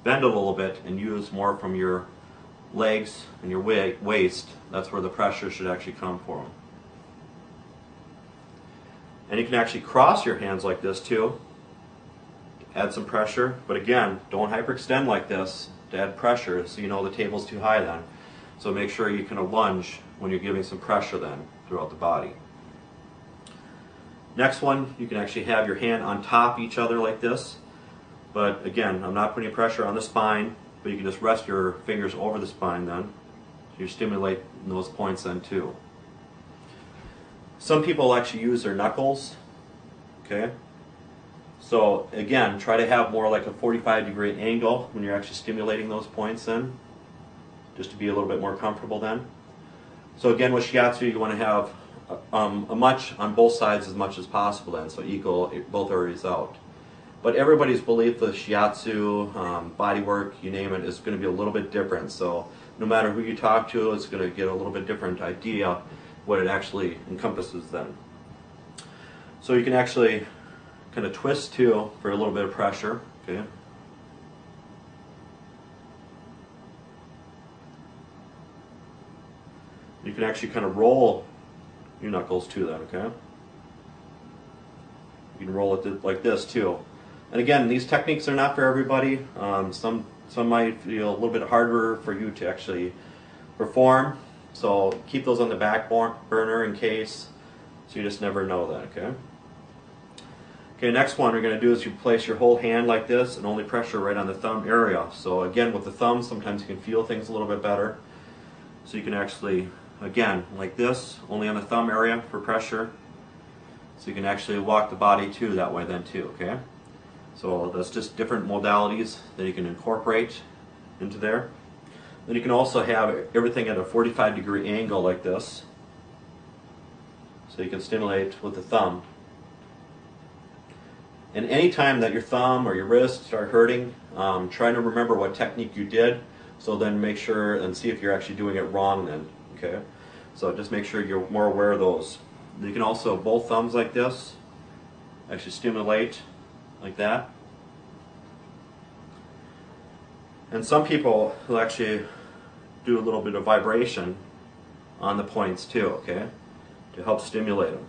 bend a little bit and use more from your legs and your waist, that's where the pressure should actually come from. And you can actually cross your hands like this too, add some pressure, but again, don't hyperextend like this to add pressure so you know the table's too high then. So make sure you kind of lunge when you're giving some pressure then throughout the body. Next one, you can actually have your hand on top each other like this, but again, I'm not putting pressure on the spine, but you can just rest your fingers over the spine then. So you stimulate those points then too. Some people actually use their knuckles, okay? So again, try to have more like a 45-degree angle when you're actually stimulating those points then, just to be a little bit more comfortable then. So again, with Shiatsu, you want to have a much on both sides as much as possible then, so equal both areas out. But everybody's belief with Shiatsu, body work, you name it, is going to be a little bit different. So no matter who you talk to, it's going to get a little bit different idea what it actually encompasses then. So you can actually kind of twist too for a little bit of pressure, okay? You can actually kind of roll your knuckles too then, okay? You can roll it like this too. And again, these techniques are not for everybody. Some might feel a little bit harder for you to actually perform. So keep those on the back burner in case, so you just never know that, okay? Okay, next one we're going to do is you place your whole hand like this and only pressure right on the thumb area. So again, with the thumb, sometimes you can feel things a little bit better. So you can actually, again, like this, only on the thumb area for pressure. So you can actually walk the body too that way then too, okay? So that's just different modalities that you can incorporate into there. Then you can also have everything at a 45-degree angle like this. So you can stimulate with the thumb. And any time that your thumb or your wrist start hurting, try to remember what technique you did. So then make sure and see if you're actually doing it wrong then, okay? So just make sure you're more aware of those. You can also, both thumbs like this, actually stimulate like that. And some people will actually do a little bit of vibration on the points too, okay, to help stimulate them.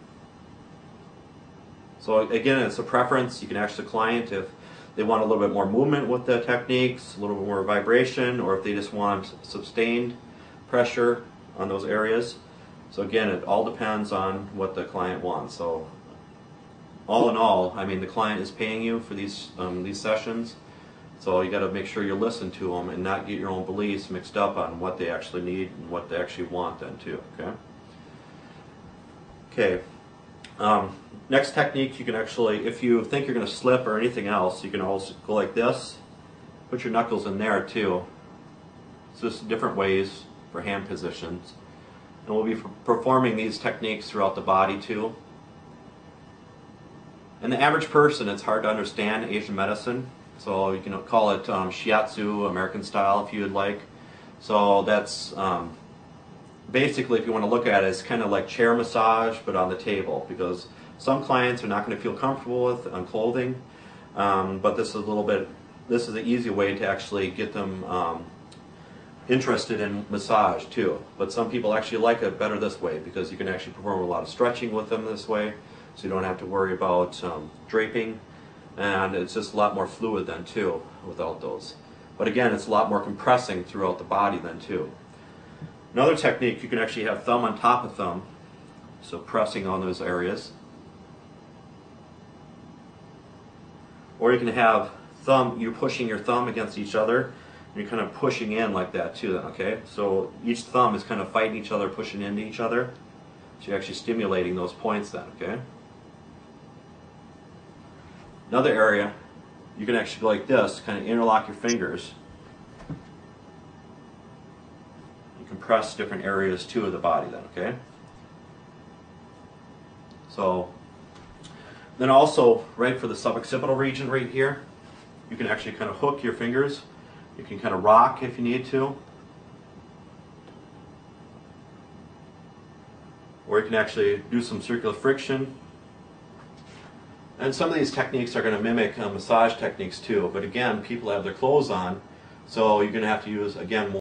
So again, it's a preference. You can ask the client if they want a little bit more movement with the techniques, a little bit more vibration, or if they just want sustained pressure on those areas. So again, it all depends on what the client wants. So all in all, I mean, the client is paying you for these sessions. So you got to make sure you listen to them and not get your own beliefs mixed up on what they actually need and what they actually want then too, okay? Okay. Next technique, you can actually, if you think you're going to slip or anything else, you can also go like this, put your knuckles in there too. It's just different ways for hand positions. And we'll be performing these techniques throughout the body too. And the average person, it's hard to understand Asian medicine. So you can call it Shiatsu, American style if you would like. So that's basically, if you want to look at it, it's kind of like chair massage but on the table, because some clients are not going to feel comfortable with on clothing, but this is an easy way to actually get them interested in massage too. But some people actually like it better this way because you can actually perform a lot of stretching with them this way, so you don't have to worry about draping. And it's just a lot more fluid then too without those. But again, it's a lot more compressing throughout the body then too. Another technique, you can actually have thumb on top of thumb, so pressing on those areas. Or you can have you pushing your thumb against each other, and you're kind of pushing in like that too then, okay? So each thumb is kind of fighting each other, pushing into each other. So you're actually stimulating those points then, okay? Another area, you can actually go like this, kind of interlock your fingers. You can press different areas too of the body then, okay? So, then also, right for the suboccipital region right here, you can actually kind of hook your fingers. You can kind of rock if you need to. Or you can actually do some circular friction. And some of these techniques are going to mimic massage techniques too, but again, people have their clothes on, so you're going to have to use, again,